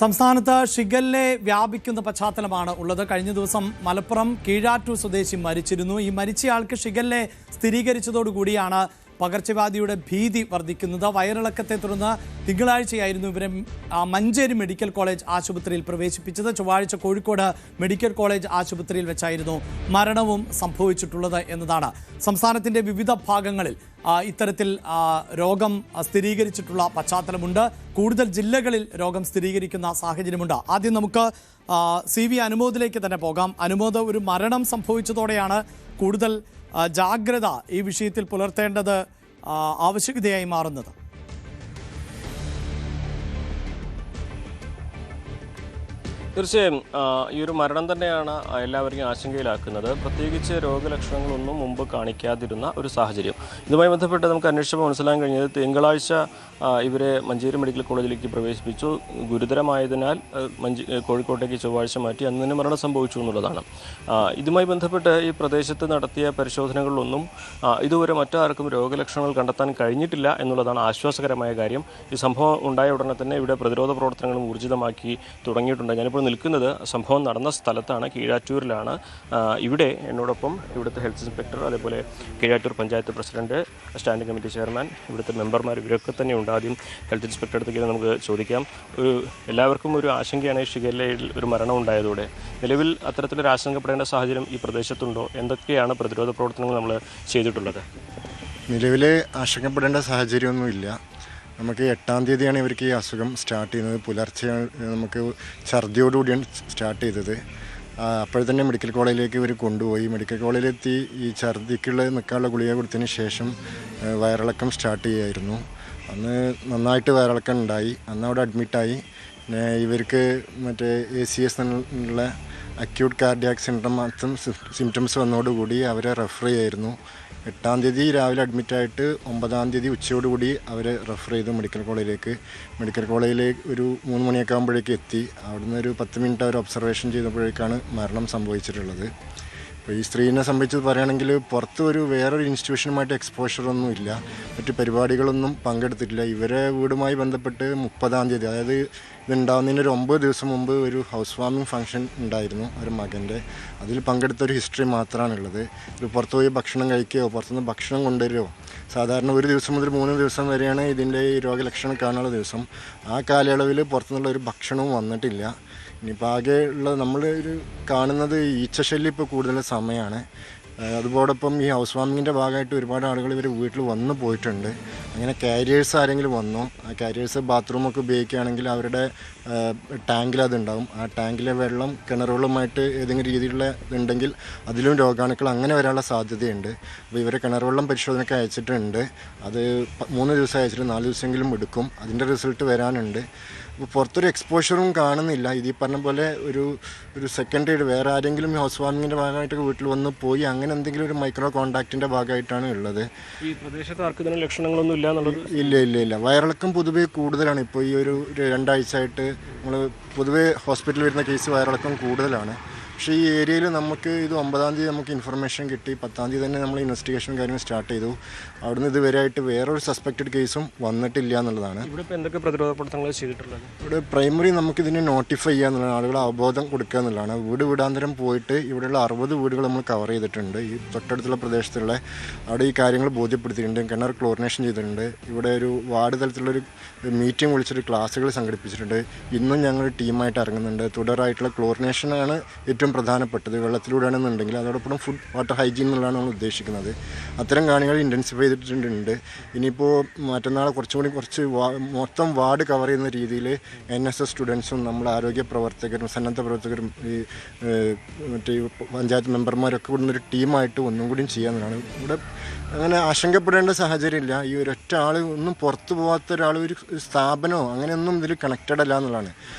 സംസ്ഥാനത്ത് ഷിഗല്ല വ്യാപിക്കുന്ന പശ്ചാത്തലമാണ് ഉള്ളത്. കഴിഞ്ഞ ദിവസം മലപ്പുറം കീഴാറ്റൂർ സ്വദേശി മരിച്ചിരുന്നു. ഈ മരിച്ചയാൾക്ക് ഷിഗല്ല സ്ഥിരീകരിച്ചതോടുകൂടിയാണ് പകർച്ചവ്യാധിയുടെ ഭീതി വർദ്ധിക്കുന്നത്. വയറിളക്കത്തെ തുടർന്ന് തിങ്കളാഴ്ചയായിരുന്നു ഇവരെ മഞ്ചേരി മെഡിക്കൽ കോളേജ് ആശുപത്രിയിൽ പ്രവേശിപ്പിച്ചത്. ചൊവ്വാഴ്ച കോഴിക്കോട് മെഡിക്കൽ കോളേജ് ആശുപത്രിയിൽ വെച്ചായിരുന്നു മരണവും സംഭവിച്ചിട്ടുള്ളത് എന്നതാണ്. സംസ്ഥാനത്തിൻ്റെ വിവിധ ഭാഗങ്ങളിൽ ഇത്തരത്തിൽ രോഗം സ്ഥിരീകരിച്ചിട്ടുള്ള പശ്ചാത്തലമുണ്ട്. കൂടുതൽ ജില്ലകളിൽ രോഗം സ്ഥിരീകരിക്കുന്ന സാഹചര്യമുണ്ട്. ആദ്യം നമുക്ക് CV അനുമോദിലേക്ക് തന്നെ പോകാം. അനുമോദ്, ഒരു മരണം സംഭവിച്ചതോടെയാണ് കൂടുതൽ ജാഗ്രത ഈ വിഷയത്തിൽ പുലർത്തേണ്ടത് ആവശ്യകതയായി മാറുന്നത്. തീർച്ചയായും ഈ ഒരു മരണം തന്നെയാണ് എല്ലാവരെയും ആശങ്കയിലാക്കുന്നത്. പ്രത്യേകിച്ച് രോഗലക്ഷണങ്ങളൊന്നും മുമ്പ് കാണിക്കാതിരുന്ന ഒരു സാഹചര്യം. ഇതുമായി ബന്ധപ്പെട്ട് നമുക്ക് അന്വേഷിച്ചപ്പോൾ മനസ്സിലാക്കാൻ കഴിഞ്ഞത് തിങ്കളാഴ്ച ഇവരെ മഞ്ചേരി മെഡിക്കൽ കോളേജിലേക്ക് പ്രവേശിപ്പിച്ചു. ഗുരുതരമായതിനാൽ കോഴിക്കോട്ടേക്ക് ചൊവ്വാഴ്ച മാറ്റി അന്ന് തന്നെ മരണം സംഭവിച്ചു എന്നുള്ളതാണ്. ഇതുമായി ബന്ധപ്പെട്ട് ഈ പ്രദേശത്ത് നടത്തിയ പരിശോധനകളിലൊന്നും ഇതുവരെ മറ്റാർക്കും രോഗലക്ഷണങ്ങൾ കണ്ടെത്താൻ കഴിഞ്ഞിട്ടില്ല എന്നുള്ളതാണ് ആശ്വാസകരമായ കാര്യം. ഈ സംഭവം ഉണ്ടായ ഉടനെ തന്നെ ഇവിടെ പ്രതിരോധ പ്രവർത്തനങ്ങളും ഊർജിതമാക്കി തുടങ്ങിയിട്ടുണ്ട്. ഞാനിപ്പോൾ നിൽക്കുന്നത് സംഭവം നടന്ന സ്ഥലത്താണ്, കീഴാറ്റൂരിലാണ്. ഇവിടെ എന്നോടൊപ്പം ഇവിടുത്തെ ഹെൽത്ത് ഇൻസ്പെക്ടർ, അതേപോലെ Keezhattoor panchayat president, standing committee chairman, ഇവിടുത്തെ മെമ്പർമാർ, ഇവരൊക്കെ തന്നെ ഉണ്ട്. ആദ്യം ഹെൽത്ത് ഇൻസ്പെക്ടർ അടുത്തേക്ക് നമുക്ക് ചോദിക്കാം. എല്ലാവർക്കും ഒരു ആശങ്കയാണ് ഷിഗല്ലയിൽ ഒരു മരണം ഉണ്ടായതോടെ. നിലവിൽ അത്തരത്തിലൊരു ആശങ്കപ്പെടേണ്ട സാഹചര്യം ഈ പ്രദേശത്തുണ്ടോ? എന്തൊക്കെയാണ് പ്രതിരോധ പ്രവർത്തനങ്ങൾ നമ്മൾ ചെയ്തിട്ടുള്ളത്? നിലവിൽ ആശങ്കപ്പെടേണ്ട സാഹചര്യമൊന്നുമില്ല. നമുക്ക് 8-ാം തീയതിയാണ് ഇവർക്ക് ഈ അസുഖം സ്റ്റാർട്ട് ചെയ്യുന്നത്. പുലർച്ചെ നമുക്ക് ഛർദിയോടുകൂടിയാണ് സ്റ്റാർട്ട് ചെയ്തത്. അപ്പോൾ തന്നെ മെഡിക്കൽ കോളേജിലേക്ക് ഇവർ കൊണ്ടുപോയി. മെഡിക്കൽ കോളേജിലെത്തി ഈ ഛർദിക്കുള്ള നിൽക്കാനുള്ള ഗുളിക കൊടുത്തതിന് ശേഷം വയറിളക്കം സ്റ്റാർട്ട് ചെയ്യുമായിരുന്നു. അന്ന് നന്നായിട്ട് വയറിളക്കം ഉണ്ടായി. അന്ന് അവിടെ അഡ്മിറ്റായി. ഇവർക്ക് മറ്റേ ACS എന്നുള്ള അക്യൂട്ട് കാർഡിയാക് സിംറ്റംസ് വന്നതോടുകൂടി അവരെ റെഫർ ചെയ്യായിരുന്നു. 8-ാം തീയതി രാവിലെ അഡ്മിറ്റായിട്ട് 9-ാം തീയതി ഉച്ചയോടുകൂടി അവരെ റെഫർ ചെയ്തു മെഡിക്കൽ കോളേജിലേക്ക്. മെഡിക്കൽ കോളേജിലേക്ക് ഒരു 3 മണിയൊക്കെ ആകുമ്പോഴേക്ക് എത്തി. അവിടുന്ന് ഒരു 10 മിനിറ്റ് അവർ ഒബ്സർവേഷൻ ചെയ്തപ്പോഴേക്കാണ് മരണം സംഭവിച്ചിട്ടുള്ളത്. അപ്പോൾ ഈ സ്ത്രീനെ സംബന്ധിച്ച് പറയുകയാണെങ്കിൽ പുറത്ത് വേറൊരു ഇൻസ്റ്റിറ്റ്യൂഷനുമായിട്ട് എക്സ്പോഷറൊന്നും ഇല്ല, മറ്റ് പരിപാടികളൊന്നും പങ്കെടുത്തിട്ടില്ല. ഇവരെ വീടുമായി ബന്ധപ്പെട്ട് 30-ാം തീയതി, അതായത് ഇതുണ്ടാകുന്നതിന് ഒരു 9 ദിവസം മുമ്പ് ഒരു ഹൗസ് വാമിംഗ് ഫംഗ്ഷൻ ഉണ്ടായിരുന്നു ഒരു മകൻ്റെ. അതിൽ പങ്കെടുത്ത ഒരു ഹിസ്റ്ററി മാത്രമാണുള്ളത്. ഇത് പുറത്ത് പോയി ഭക്ഷണം കഴിക്കുകയോ പുറത്തുനിന്ന് ഭക്ഷണം കൊണ്ടുവരുമോ, സാധാരണ 1 ദിവസം മുതൽ 3 ദിവസം വരെയാണ് ഇതിൻ്റെ ഈ രോഗലക്ഷണം കാണാനുള്ള ദിവസം. ആ കാലയളവിൽ പുറത്തുനിന്നുള്ള ഒരു ഭക്ഷണവും വന്നിട്ടില്ല. ഇനിയിപ്പോൾ ആകെയുള്ള നമ്മൾ കാണുന്നത് ഈച്ചശല്യം ഇപ്പോൾ കൂടുതൽ സമയമാണ്. അതോടൊപ്പം ഈ ഹൗസ് വാമിങ്ങിൻ്റെ ഭാഗമായിട്ട് ഒരുപാട് ആളുകൾ ഇവർ വീട്ടിൽ വന്നു പോയിട്ടുണ്ട്. അങ്ങനെ കാരിയേഴ്സ് ആരെങ്കിലും വന്നോ, ആ കാരിയേഴ്സ് ബാത്റൂമൊക്കെ ഉപയോഗിക്കുകയാണെങ്കിൽ അവരുടെ ടാങ്കിൽ അതുണ്ടാവും. ആ ടാങ്കിലെ വെള്ളം കിണറുകളുമായിട്ട് ഏതെങ്കിലും രീതിയിലുള്ള ഇതുണ്ടെങ്കിൽ അതിലും രോഗാണുക്കൾ അങ്ങനെ വരാനുള്ള സാധ്യതയുണ്ട്. അപ്പോൾ ഇവരെ കിണറുവെള്ളം പരിശോധനയ്ക്ക് അയച്ചിട്ടുണ്ട്. അത് 3 ദിവസം അയച്ചിട്ട് 4 ദിവസമെങ്കിലും എടുക്കും. അതിൻ്റെ റിസൾട്ട് വരാനുണ്ട്. അപ്പോൾ പുറത്തൊരു എക്സ്പോഷറും കാണുന്നില്ല. ഈ പറഞ്ഞ പോലെ ഒരു സെക്കൻഡ് വേറെ ആരെങ്കിലും ഈ ഹൗസ് വാമിങ്ങിൻ്റെ ഭാഗമായിട്ടൊക്കെ വീട്ടിൽ വന്ന് പോയി അങ്ങനെ എന്തെങ്കിലും ഒരു മൈക്രോ കോണ്ടാക്റ്റിൻ്റെ ഭാഗമായിട്ടാണ് ഉള്ളത്. ഈ പ്രദേശത്ത് ആർക്കും ഇതിന് ലക്ഷണങ്ങളൊന്നും ഇല്ല എന്നുള്ളത്? ഇല്ല. വയറിളക്കം പൊതുവേ കൂടുതലാണ്. ഇപ്പോൾ ഈ ഒരു 2 ആഴ്ചയായിട്ട് നമ്മൾ പൊതുവേ ഹോസ്പിറ്റലിൽ വരുന്ന കേസ് വയറിളക്കം കൂടുതലാണ്. പക്ഷേ ഈ ഏരിയയിൽ നമുക്ക് ഇത് 9-ാം തീയതി നമുക്ക് ഇൻഫർമേഷൻ കിട്ടി. 10-ാം തീയതി തന്നെ നമ്മൾ ഇൻവെസ്റ്റിഗേഷൻ കാര്യങ്ങൾ സ്റ്റാർട്ട് ചെയ്തു. അവിടുന്ന് ഇതുവരെയായിട്ട് വേറൊരു സസ്പെക്റ്റഡ് കേസും വന്നിട്ടില്ല എന്നുള്ളതാണ്. ഇവിടെ ഇപ്പോൾ എന്തൊക്കെ പ്രതിരോധ പ്രവർത്തനങ്ങൾ ചെയ്തിട്ടുള്ളത്? ഇവിടെ പ്രൈമറി നമുക്കിതിനെ നോട്ടിഫൈ ചെയ്യുക എന്നുള്ളതാണ്, ആളുകളെ അവബോധം കൊടുക്കുക എന്നുള്ളതാണ്. വീടാന്തരം പോയിട്ട് ഇവിടെയുള്ള 60 വീടുകൾ നമ്മൾ കവർ ചെയ്തിട്ടുണ്ട്. ഈ തൊട്ടടുത്തുള്ള പ്രദേശത്തുള്ള അവിടെ ഈ കാര്യങ്ങൾ ബോധ്യപ്പെടുത്തിയിട്ടുണ്ട്. കിണർ ക്ലോറിനേഷൻ ചെയ്തിട്ടുണ്ട്. ഇവിടെ ഒരു വാർഡ് തലത്തിലുള്ളൊരു മീറ്റിംഗ് വിളിച്ചിട്ട് ക്ലാസ്സുകൾ സംഘടിപ്പിച്ചിട്ടുണ്ട്. ഇന്നും ഞങ്ങൾ ടീമായിട്ട് ഇറങ്ങുന്നുണ്ട്. തുടരായിട്ടുള്ള ക്ലോറിനേഷനാണ് ഏറ്റവും പ്രധാനപ്പെട്ടത്. വെള്ളത്തിലൂടെയാണെന്നുണ്ടെങ്കിൽ അതോടൊപ്പം ഫുഡ് വാട്ടർ ഹൈജീൻ എന്നുള്ളതാണ് നമ്മൾ ഉദ്ദേശിക്കുന്നത്. അത്തരം കാര്യങ്ങൾ ഇൻറ്റൻസിഫൈ ചെയ്തിട്ടുണ്ട്. ഇനിയിപ്പോൾ മറ്റന്നാൾ കുറച്ച് മൊത്തം വാർഡ് കവർ ചെയ്യുന്ന രീതിയിൽ NSS സ്റ്റുഡൻസും നമ്മുടെ ആരോഗ്യ പ്രവർത്തകരും സന്നദ്ധ പ്രവർത്തകരും ഈ മറ്റേ പഞ്ചായത്ത് മെമ്പർമാരൊക്കെ കൂടുന്നൊരു ടീമായിട്ട് ഒന്നും കൂടി ചെയ്യാമെന്നാണ്. ഇവിടെ അങ്ങനെ ആശങ്കപ്പെടേണ്ട സാഹചര്യമില്ല. ഈ ഒരൊറ്റ ആൾ ഒന്നും പുറത്തു പോകാത്ത ഒരാൾ ഒരു സ്ഥാപനമോ അങ്ങനെയൊന്നും ഇതിൽ കണക്റ്റഡ് അല്ല എന്നുള്ളതാണ്.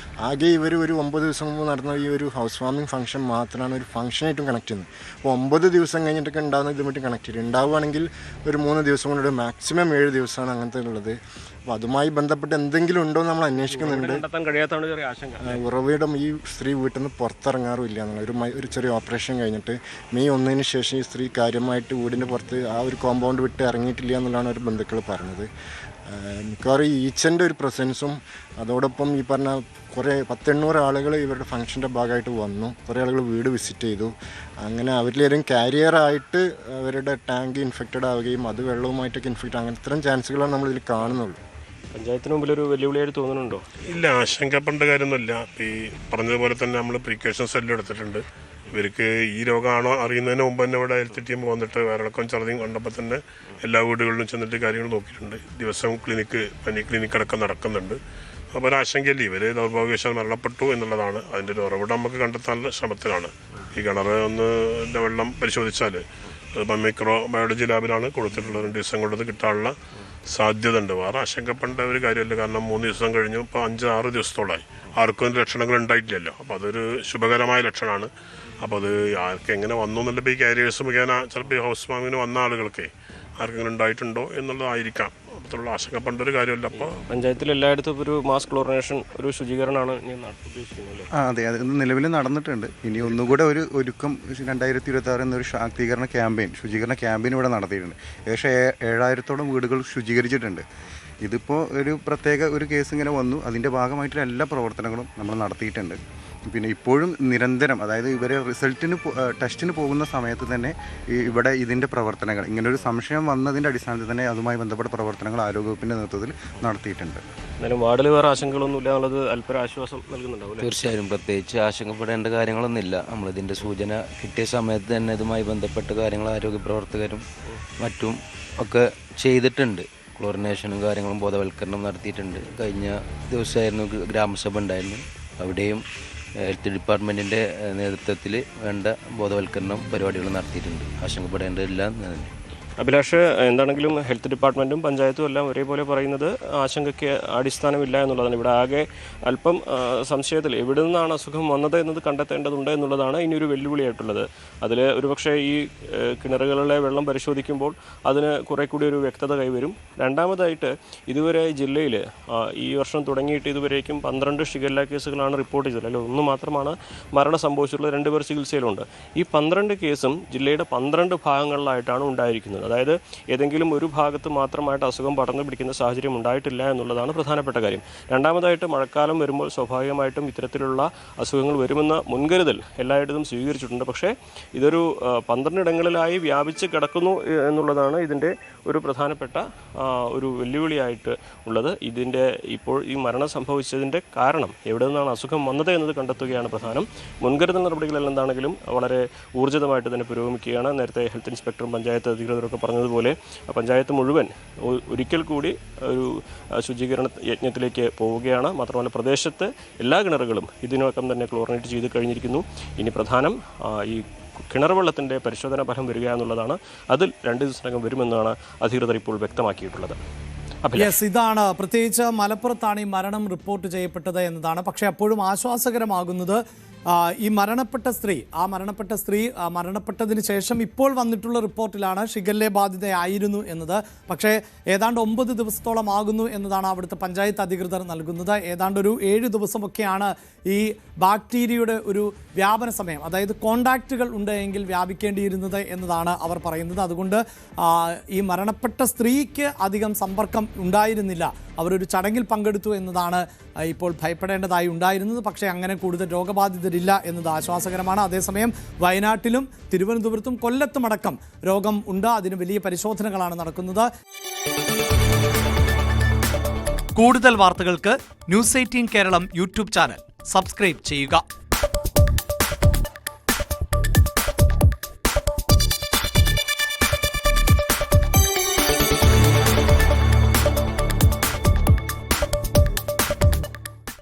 ആകെ ഇവർ ഒരു 9 ദിവസം മുമ്പ് നടന്ന ഈ ഒരു ഹൗസ് വാമിംഗ് ഫംഗ്ഷൻ മാത്രമാണ് ഒരു ഫംഗ്ഷനായിട്ടും കണക്ട് ചെയ്യുന്നത്. അപ്പോൾ 9 ദിവസം കഴിഞ്ഞിട്ടൊക്കെ ഉണ്ടാകുന്ന ഇതുമായിട്ട് കണക്ട് ചെയ്ത് ഉണ്ടാവുകയാണെങ്കിൽ ഒരു 3 ദിവസം കൊണ്ട് മാക്സിമം 7 ദിവസമാണ് അങ്ങനത്തെ ഉള്ളത്. അപ്പോൾ അതുമായി ബന്ധപ്പെട്ട് എന്തെങ്കിലും ഉണ്ടോ എന്ന് നമ്മൾ അന്വേഷിക്കുന്നുണ്ട്. ഉറവിടം ഈ സ്ത്രീ വീട്ടിൽ നിന്ന് പുറത്തിറങ്ങാറുമില്ല എന്നുള്ള ഒരു ചെറിയ ഓപ്പറേഷൻ കഴിഞ്ഞിട്ട് മെയ് 1-ന് ശേഷം ഈ സ്ത്രീ കാര്യമായിട്ട് വീടിൻ്റെ പുറത്ത് ആ ഒരു കോമ്പൗണ്ട് വിട്ട് ഇറങ്ങിയിട്ടില്ല എന്നുള്ളതാണ് ഒരു ബന്ധുക്കൾ പറഞ്ഞത്. മിക്കവാറും ഈ ഈച്ചൻ്റെ ഒരു പ്രസൻസും അതോടൊപ്പം ഈ പറഞ്ഞ കുറേ 100-800 ആളുകൾ ഇവരുടെ ഫംഗ്ഷൻ്റെ ഭാഗമായിട്ട് വന്നു. കുറേ ആളുകൾ വീട് വിസിറ്റ് ചെയ്തു. അങ്ങനെ അവരിലേതെങ്കിലും കാരിയറായിട്ട് അവരുടെ ടാങ്ക് ഇൻഫെക്റ്റഡ് ആവുകയും അത് വെള്ളവുമായിട്ടൊക്കെ ഇൻഫെക്റ്റ് അങ്ങനെ ഇത്തരം ചാൻസുകളാണ് നമ്മളിതിൽ കാണുന്നുള്ളൂ. പഞ്ചായത്തിന് മുമ്പിൽ ഒരു വെല്ലുവിളിയായിട്ട് തോന്നുന്നുണ്ടോ? ഇല്ല, ആശങ്കപ്പെടേണ്ട കാര്യമൊന്നുമില്ല. ഈ പറഞ്ഞതുപോലെ തന്നെ നമ്മൾ പ്രീക്കോഷൻസ് എല്ലാം എടുത്തിട്ടുണ്ട്. ഇവർക്ക് ഈ രോഗമാണോ അറിയുന്നതിന് മുമ്പ് തന്നെ ഇവിടെ ഹെൽത്ത് ടീം വന്നിട്ട് വയറിളക്കം ഛർദിയും കണ്ടപ്പോൾ തന്നെ എല്ലാ വീടുകളിലും ചെന്നിട്ട് കാര്യങ്ങൾ നോക്കിയിട്ടുണ്ട്. ദിവസവും പനി ക്ലിനിക്ക് അടക്കം നടക്കുന്നുണ്ട്. അപ്പോൾ ഒരാശങ്കയില്ല, ഇവർ ദൗർഭാഗ്യവശാൽ മരണപ്പെട്ടു എന്നുള്ളതാണ്. അതിൻ്റെ ഒരു ഉറവിടം നമുക്ക് കണ്ടെത്താനുള്ള ശ്രമത്തിലാണ്. ഈ കിണർ വെള്ളം പരിശോധിച്ചാൽ അതിപ്പോൾ മൈക്രോബയോളജി ലാബിലാണ് കൊടുത്തിട്ടുള്ളത്. 2 ദിവസം കൊണ്ടത് കിട്ടാനുള്ള സാധ്യത ഉണ്ട്. വേറെ ആശങ്കപ്പെടേണ്ട ഒരു കാര്യമില്ല. കാരണം 3 ദിവസം കഴിഞ്ഞു, ഇപ്പോൾ 5-6 ദിവസത്തോളമായി ആർക്കും ലക്ഷണങ്ങൾ ഉണ്ടായിട്ടില്ലല്ലോ. അപ്പോൾ അതൊരു ശുഭകരമായ ലക്ഷണമാണ്. അപ്പോൾ അത് ആർക്ക് എങ്ങനെ വന്നു എന്നുള്ളത് ഈ കാരിയേഴ്സ് മുഖേന ചിലപ്പോൾ ഈ ഹൗസ് വാമിങ്ങിന് വന്ന ആളുകൾക്ക് ആർക്കെങ്കിലും ഉണ്ടായിട്ടുണ്ടോ എന്നുള്ളതായിരിക്കാം. അപ്പോഴുള്ള ആശങ്കപ്പെടേണ്ട ഒരു കാര്യമില്ല. അപ്പോൾ പഞ്ചായത്തിൽ എല്ലായിടത്തും ഒരു മാസ് ക്ലോറിനേഷൻ, ഒരു ശുചീകരണമാണ് ഉദ്ദേശിക്കുന്നത്. അതെ, അത് നിലവിൽ നടന്നിട്ടുണ്ട്. ഇനി ഒന്നുകൂടെ ഒരു ഒരുക്കം 2026 എന്നൊരു ശാക്തീകരണ ക്യാമ്പയിൻ, ശുചീകരണ ക്യാമ്പയിൻ ഇവിടെ നടത്തിയിട്ടുണ്ട്. ഏകദേശം 7000-ഓളം വീടുകൾ ശുചീകരിച്ചിട്ടുണ്ട്. ഇതിപ്പോൾ ഒരു പ്രത്യേക ഒരു കേസ് ഇങ്ങനെ വന്നു, അതിൻ്റെ ഭാഗമായിട്ടുള്ള എല്ലാ പ്രവർത്തനങ്ങളും നമ്മൾ നടത്തിയിട്ടുണ്ട്. പിന്നെ ഇപ്പോഴും നിരന്തരം, അതായത് ഇവരെ ടെസ്റ്റിന് പോകുന്ന സമയത്ത് തന്നെ ഇവിടെ ഇതിൻ്റെ പ്രവർത്തനങ്ങൾ, ഇങ്ങനൊരു സംശയം വന്നതിൻ്റെ അടിസ്ഥാനത്തിൽ തന്നെ അതുമായി ബന്ധപ്പെട്ട പ്രവർത്തനങ്ങൾ ആരോഗ്യവകുപ്പിൻ്റെ നേതൃത്വത്തിൽ നടത്തിയിട്ടുണ്ട്. എന്നാലും വാർഡിൽ വേറെ ആശങ്കകളൊന്നും ഇല്ല എന്നുള്ളത് അല്പം ആശ്വാസം നൽകുന്നുണ്ടാവും. തീർച്ചയായും പ്രത്യേകിച്ച് ആശങ്കപ്പെടേണ്ട കാര്യങ്ങളൊന്നുമില്ല. നമ്മളിതിൻ്റെ സൂചന കിട്ടിയ സമയത്ത് തന്നെ ഇതുമായി ബന്ധപ്പെട്ട കാര്യങ്ങൾ ആരോഗ്യ പ്രവർത്തകരും മറ്റും ഒക്കെ ചെയ്തിട്ടുണ്ട്. ക്ലോറിനേഷനും കാര്യങ്ങളും ബോധവൽക്കരണം നടത്തിയിട്ടുണ്ട്. കഴിഞ്ഞ ദിവസമായിരുന്നു ഗ്രാമസഭ ഉണ്ടായിരുന്നു. അവിടെയും ഹെൽത്ത് ഡിപ്പാർട്ട്മെൻറ്റിൻ്റെ നേതൃത്വത്തിൽ വേണ്ട ബോധവൽക്കരണം പരിപാടികൾ നടത്തിയിട്ടുണ്ട്. ആശങ്കപ്പെടേണ്ടതില്ല എന്ന് തന്നെ. അഭിലാഷ്, എന്താണെങ്കിലും ഹെൽത്ത് ഡിപ്പാർട്ട്മെൻറ്റും പഞ്ചായത്തും എല്ലാം ഒരേപോലെ പറയുന്നത് ആശങ്കയ്ക്ക് അടിസ്ഥാനമില്ല എന്നുള്ളതാണ്. ഇവിടെ ആകെ അല്പം സംശയത്തിൽ എവിടെ നിന്നാണ് അസുഖം വന്നത് എന്നത് കണ്ടെത്തേണ്ടതുണ്ട് എന്നുള്ളതാണ് ഇനിയൊരു വെല്ലുവിളിയായിട്ടുള്ളത്. അതിൽ ഒരുപക്ഷെ ഈ കിണറുകളിലെ വെള്ളം പരിശോധിക്കുമ്പോൾ അതിന് കുറെ കൂടി ഒരു വ്യക്തത കൈവരും. രണ്ടാമതായിട്ട് ഇതുവരെ ജില്ലയിൽ ഈ വർഷം തുടങ്ങിയിട്ട് ഇതുവരേക്കും 12 ഷിഗല്ല കേസുകളാണ് റിപ്പോർട്ട് ചെയ്തത്. അല്ലെ, 1 മാത്രമാണ് മരണം സംഭവിച്ചിട്ടുള്ളത്. 2 പേർ ചികിത്സയിലുണ്ട്. ഈ 12 കേസും ജില്ലയുടെ 12 ഭാഗങ്ങളിലായിട്ടാണ് ഉണ്ടായിരിക്കുന്നത്. അതായത് ഏതെങ്കിലും ഒരു ഭാഗത്ത് മാത്രമായിട്ട് അസുഖം പടർന്നു പിടിക്കുന്ന സാഹചര്യം ഉണ്ടായിട്ടില്ല എന്നുള്ളതാണ് പ്രധാനപ്പെട്ട കാര്യം. രണ്ടാമതായിട്ട് മഴക്കാലം വരുമ്പോൾ സ്വാഭാവികമായിട്ടും ഇത്തരത്തിലുള്ള അസുഖങ്ങൾ വരുമെന്ന മുൻകരുതൽ എല്ലായിടത്തും സ്വീകരിച്ചിട്ടുണ്ട്. പക്ഷേ ഇതൊരു 12 ഇടങ്ങളിലായി വ്യാപിച്ച് കിടക്കുന്നു എന്നുള്ളതാണ് ഇതിൻ്റെ ഒരു പ്രധാനപ്പെട്ട ഒരു വെല്ലുവിളിയായിട്ട് ഉള്ളത്. ഇതിൻ്റെ ഇപ്പോൾ ഈ മരണം സംഭവിച്ചതിൻ്റെ കാരണം എവിടെ നിന്നാണ് അസുഖം വന്നത് എന്നത് കണ്ടെത്തുകയാണ് പ്രധാനം. മുൻകരുതൽ നടപടികളെല്ലാം എന്താണെങ്കിലും വളരെ ഊർജിതമായിട്ട് തന്നെ പുരോഗമിക്കുകയാണ്. നേരത്തെ ഹെൽത്ത് ഇൻസ്പെക്ടറും പഞ്ചായത്ത് അധികൃതരൊക്കെ പറഞ്ഞതുപോലെ പഞ്ചായത്ത് മുഴുവൻ ഒരിക്കൽ കൂടി ഒരു ശുചീകരണ യജ്ഞത്തിലേക്ക് പോവുകയാണ്. മാത്രമല്ല പ്രദേശത്ത് എല്ലാ കിണറുകളും ഇതിനകം തന്നെ ക്ലോറിനേറ്റ് ചെയ്ത് കഴിഞ്ഞിരിക്കുന്നു. ഇനി പ്രധാനം ഈ കിണർ വെള്ളത്തിൻ്റെ പരിശോധനാ ഫലം വരിക എന്നുള്ളതാണ്. അതിൽ 2 ദിവസത്തിനകം വരുമെന്നാണ് അധികൃതർ ഇപ്പോൾ വ്യക്തമാക്കിയിട്ടുള്ളത്. ഇതാണ് പ്രത്യേകിച്ച് മലപ്പുറത്താണ് ഈ മരണം റിപ്പോർട്ട് ചെയ്യപ്പെട്ടത് എന്നതാണ്. പക്ഷേ അപ്പോഴും ആശ്വാസകരമാകുന്നത് ഈ മരണപ്പെട്ട സ്ത്രീ മരണപ്പെട്ടതിന് ശേഷം ഇപ്പോൾ വന്നിട്ടുള്ള റിപ്പോർട്ടിലാണ് ഷിഗല്ല ബാധിതയായിരുന്നു എന്നത്. പക്ഷേ ഏതാണ്ട് 9 ദിവസത്തോളം ആകുന്നു എന്നതാണ് അവിടുത്തെ പഞ്ചായത്ത് അധികൃതർ നൽകുന്നത്. ഏതാണ്ട് ഒരു 7 ദിവസമൊക്കെയാണ് ഈ ബാക്ടീരിയയുടെ ഒരു വ്യാപന സമയം, അതായത് കോണ്ടാക്റ്റുകൾ ഉണ്ടെങ്കിൽ വ്യാപിക്കേണ്ടിയിരുന്നത് എന്നതാണ് അവർ പറയുന്നത്. അതുകൊണ്ട് ഈ മരണപ്പെട്ട സ്ത്രീക്ക് അധികം സമ്പർക്കം ഉണ്ടായിരുന്നില്ല. അവരൊരു ചടങ്ങിൽ പങ്കെടുത്തു എന്നതാണ് ഇപ്പോൾ ഭയപ്പെടേണ്ടതായി ഉണ്ടായിരുന്നത്. പക്ഷേ അങ്ങനെ കൂടുതൽ രോഗബാധിതരില്ല എന്നത് ആശ്വാസകരമാണ്. അതേസമയം വയനാട്ടിലും തിരുവനന്തപുരത്തും കൊല്ലത്തുമടക്കം രോഗം ഉണ്ട്. അതിന് വലിയ പരിശോധനകളാണ് നടക്കുന്നത്. കൂടുതൽ വാർത്തകൾക്ക് news 18 Keralam YouTube channel subscribe ചെയ്യുക.